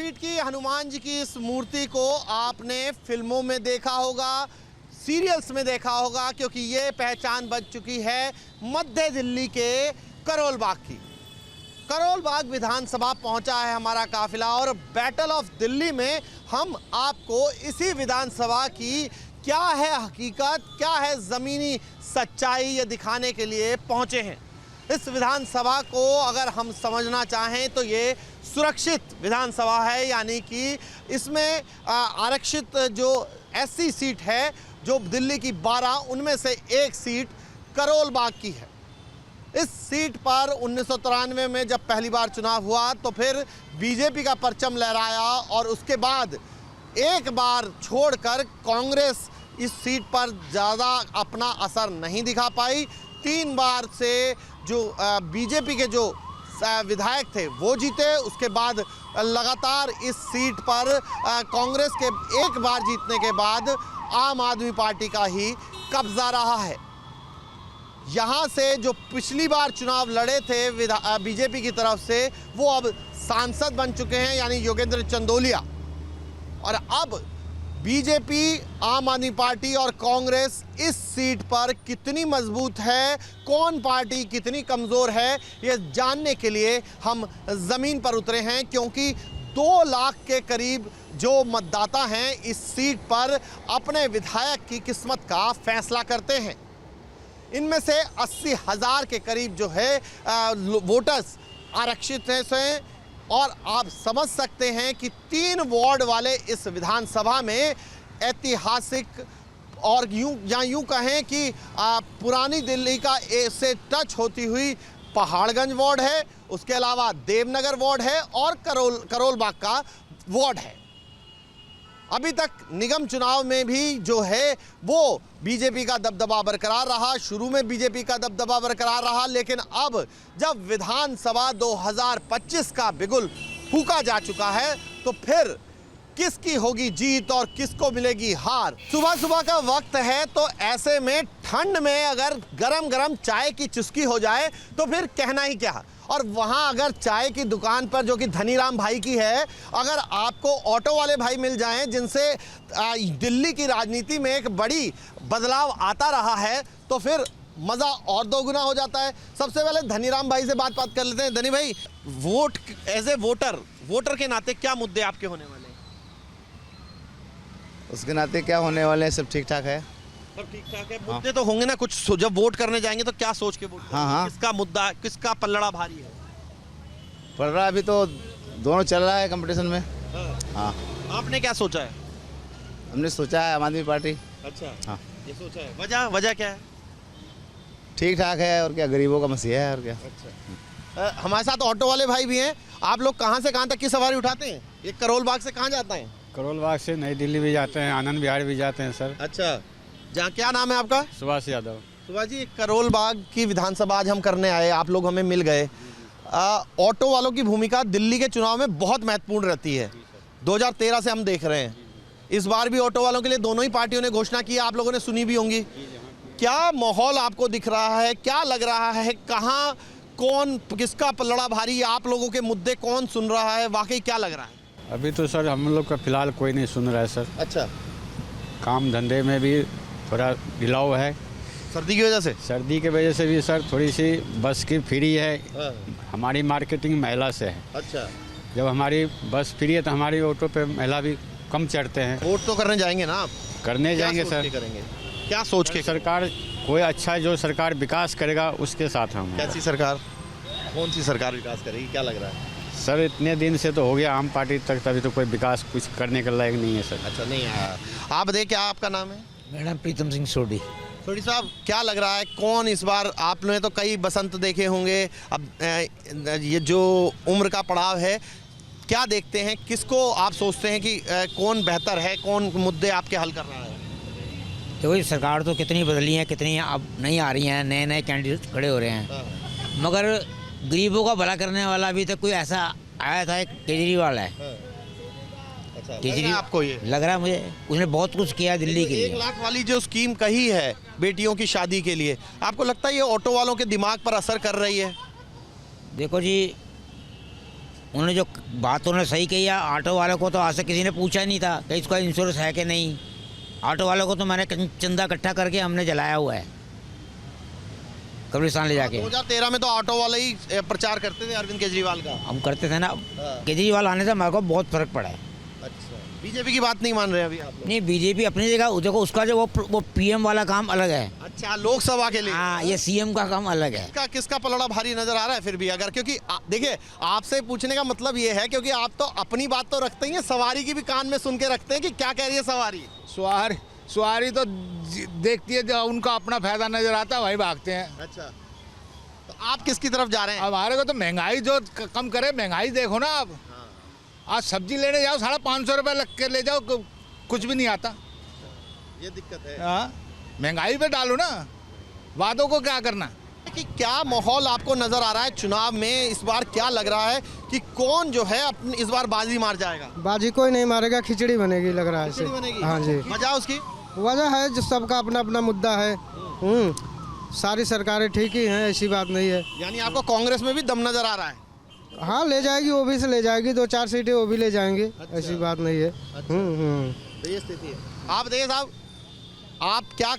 Feet की हनुमान जी की इस मूर्ति को आपने फिल्मों में देखा होगा, सीरियल्स में देखा होगा, क्योंकि ये पहचान बन चुकी है मध्य दिल्ली के करोल बाग की। करोल बाग विधानसभा पहुंचा है हमारा काफिला और बैटल ऑफ दिल्ली में हम आपको इसी विधानसभा की क्या है हकीकत, क्या है ज़मीनी सच्चाई, ये दिखाने के लिए पहुंचे हैं। इस विधानसभा को अगर हम समझना चाहें तो ये सुरक्षित विधानसभा है, यानी कि इसमें आरक्षित जो एससी सीट है, जो दिल्ली की 12, उनमें से एक सीट करोल बाग की है। इस सीट पर 1993 में जब पहली बार चुनाव हुआ तो फिर बीजेपी का परचम लहराया और उसके बाद एक बार छोड़कर कांग्रेस इस सीट पर ज़्यादा अपना असर नहीं दिखा पाई। 3 बार से जो बीजेपी के जो विधायक थे वो जीते, उसके बाद लगातार इस सीट पर कांग्रेस के एक बार जीतने के बाद आम आदमी पार्टी का ही कब्जा रहा है। यहाँ से जो पिछली बार चुनाव लड़े थे बीजेपी की तरफ से, वो अब सांसद बन चुके हैं, यानी योगेंद्र चंदोलिया। और अब बीजेपी, आम आदमी पार्टी और कांग्रेस इस सीट पर कितनी मजबूत है, कौन पार्टी कितनी कमज़ोर है, ये जानने के लिए हम ज़मीन पर उतरे हैं, क्योंकि 2 लाख के करीब जो मतदाता हैं इस सीट पर अपने विधायक की किस्मत का फैसला करते हैं। इनमें से 80,000 के करीब जो है वोटर्स आरक्षित हैं और आप समझ सकते हैं कि 3 वार्ड वाले इस विधानसभा में ऐतिहासिक और यूं कहें कि पुरानी दिल्ली का से टच होती हुई पहाड़गंज वार्ड है, उसके अलावा देवनगर वार्ड है और करोल बाग का वार्ड है। अभी तक निगम चुनाव में भी जो है वो बीजेपी का दबदबा बरकरार रहा, शुरू में बीजेपी का दबदबा बरकरार रहा, लेकिन अब जब विधानसभा 2025 का बिगुल फूंका जा चुका है तो फिर किसकी होगी जीत और किसको मिलेगी हार। सुबह सुबह का वक्त है तो ऐसे में ठंड में अगर गरम गरम चाय की चुस्की हो जाए तो फिर कहना ही क्या। और वहाँ अगर चाय की दुकान पर, जो कि धनीराम भाई की है, अगर आपको ऑटो वाले भाई मिल जाएं जिनसे दिल्ली की राजनीति में एक बड़ी बदलाव आता रहा है, तो फिर मज़ा और दोगुना हो जाता है। सबसे पहले धनीराम भाई से बात कर लेते हैं। धनी भाई, वोट एज ए वोटर के नाते क्या मुद्दे आपके होने वाले हैं? उसके नाते क्या होने वाले हैं, सब ठीक ठाक है। सब ठीक ठाक है। मुद्दे तो होंगे ना कुछ, जब वोट करने जाएंगे तो क्या सोच के वोट करेंगे? हाँ। किसका मुद्दा, किसका पल्लड़ा भारी है? पड़ रहा अभी तो दोनों चल रहा है कंपटीशन में। हाँ। आपने क्या सोचा है? हमने सोचा है आम आदमी पार्टी। अच्छा, हाँ, ये सोचा है। वजह क्या है? ठीक ठाक है, और क्या, गरीबों का मसीहा है, और क्या। अच्छा, हमारे साथ ऑटो वाले भाई भी हैं। आप लोग कहाँ से कहाँ तक की सवारी उठाते हैं? ये करोल बाग से कहाँ जाता है? करोल बाग से नई दिल्ली भी जाते हैं, आनंद विहार भी जाते हैं सर। अच्छा, जहाँ, क्या नाम है आपका? सुभाष यादव। सुभाष जी, करोल बाग की विधानसभा आज हम करने आए, आप लोग हमें मिल गए। ऑटो वालों की भूमिका दिल्ली के चुनाव में बहुत महत्वपूर्ण रहती है। 2013 से हम देख रहे हैं, इस बार भी ऑटो वालों के लिए दोनों ही पार्टियों ने घोषणा की, आप लोगों ने सुनी भी होंगी। क्या माहौल आपको दिख रहा है, क्या लग रहा है, कहाँ कौन, किसका पल्लड़ा भारी, आप लोगों के मुद्दे कौन सुन रहा है, वाकई क्या लग रहा है? अभी तो सर हम लोग का फिलहाल कोई नहीं सुन रहा है सर। अच्छा, काम धंधे में भी थोड़ा ढिलाव है, सर्दी की वजह से? सर्दी की वजह से भी सर, थोड़ी सी बस की फ्री है। हमारी मार्केटिंग महिला से है। अच्छा, जब हमारी बस फ्री है तो हमारी ऑटो पे महिला भी कम चढ़ते हैं। वोट तो करने जाएंगे ना आप? करने जाएंगे सर। करेंगे क्या सोच के? सरकार कोई अच्छा, जो सरकार विकास करेगा उसके साथ हम। कैसी सरकार, कौन सी सरकार विकास करेगी, क्या लग रहा है? सर इतने दिन से तो हो गया आम पार्टी तक, तभी तो कोई विकास कुछ करने के लायक नहीं है सर। अच्छा, नहीं आया। आप बताइए, क्या आपका नाम है? मेरा नाम प्रीतम सिंह सोडी। सोडी साहब, क्या लग रहा है, कौन इस बार, आपने तो कई बसंत देखे होंगे, अब ये जो उम्र का पड़ाव है, क्या देखते हैं, किसको आप सोचते हैं कि कौन बेहतर है, कौन मुद्दे आपके हल कर रहा है? देखो, सरकार तो कितनी बदली है, कितनी अब नहीं आ रही हैं, नए नए कैंडिडेट खड़े हो रहे हैं, मगर गरीबों का भला करने वाला अभी तक कोई ऐसा आया था, एक केजरीवाल है। अच्छा, केजरीवाल आपको ये लग रहा है मुझे, उसने बहुत कुछ किया दिल्ली के लिए। 1 लाख वाली जो स्कीम कही है बेटियों की शादी के लिए, आपको लगता है ये ऑटो वालों के दिमाग पर असर कर रही है? देखो जी, उन्होंने जो बात उन्होंने सही कही है। ऑटो वालों को तो आज तक किसी ने पूछा नहीं था कि इसका इंश्योरेंस है कि नहीं। ऑटो वालों को तो मैंने चंदा इकट्ठा करके हमने जलाया हुआ है कब्रिस्तान ले जाके। 2013 में तो ऑटो वाले ही प्रचार करते थे अरविंद केजरीवाल का। हम करते थे ना। केजरीवाल आने से हमारे को बहुत फर्क पड़ा है। अच्छा, बीजेपी की बात नहीं मान रहे अभी आप लोग? नहीं, बीजेपी अपनी जगह, देखो उसका जो वो पीएम वाला काम अलग है। अच्छा, लोकसभा के लिए। हाँ, ये सीएम का काम अलग है। किसका पलड़ा भारी नजर आ रहा है फिर भी? अगर क्योंकि देखिए, आपसे पूछने का मतलब ये है क्योंकि आप तो अपनी बात तो रखते ही हैं, सवारी की भी कान में सुन के रखते हैं कि क्या कह रही है सवारी। सवारी तो देखती है, जो उनका अपना फायदा नजर आता है वही भागते हैं। अच्छा, तो आप किसकी तरफ जा रहे हैं? हमारे को तो महंगाई जो कम करे, महंगाई देखो ना आप। आज सब्जी लेने जाओ 550 रुपये लग के ले जाओ, कुछ भी नहीं आता। ये दिक्कत है। हाँ, महंगाई पे डालो ना, वादों को क्या करना। कि क्या माहौल आपको नजर आ रहा है चुनाव में इस बार? क्या लग रहा है कि कौन जो है अपनी इस बार बाजी मार जाएगा? बाजी कोई नहीं मारेगा, खिचड़ी बनेगी लग रहा है। खिचड़ी बनेगी? हाँ जी। वजह उसकी वजह है जो सबका अपना अपना मुद्दा है। सारी सरकारें ठीक ही हैं, ऐसी बात नहीं है। यानी आपको कांग्रेस में भी दम नजर आ रहा है? हाँ, ले जाएगी, वो भी से ले जाएगी, 2-4 सीटें वो भी ले जाएंगे। अच्छा। ऐसी बात नहीं है। तो ये स्थिति है। आप देखिए साहब, आप क्या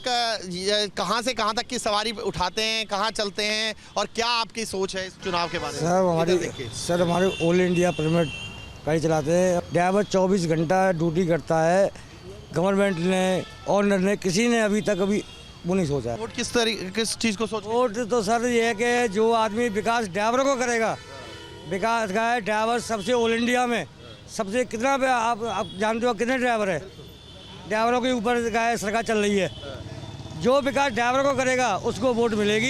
कहाँ से कहाँ तक की सवारी उठाते हैं, कहाँ चलते हैं और क्या आपकी सोच है इस चुनाव के बारे में? सर हमारे ऑल इंडिया परमिट गाड़ी चलाते हैं। ड्राइवर 24 घंटा ड्यूटी करता है। गवर्नमेंट ने, ऑनर ने, किसी ने अभी तक वो नहीं सोचा। वोट किस चीज़ को सोच? वोट तो सर ये है कि जो आदमी विकास ड्राइवरों को करेगा, विकास का है। ड्राइवर सबसे ऑल इंडिया में सबसे कितना पे आप जानते हो कितने ड्राइवर है? ड्राइवरों के ऊपर सरकार चल रही है। जो विकास ड्राइवर को करेगा उसको वोट मिलेगी।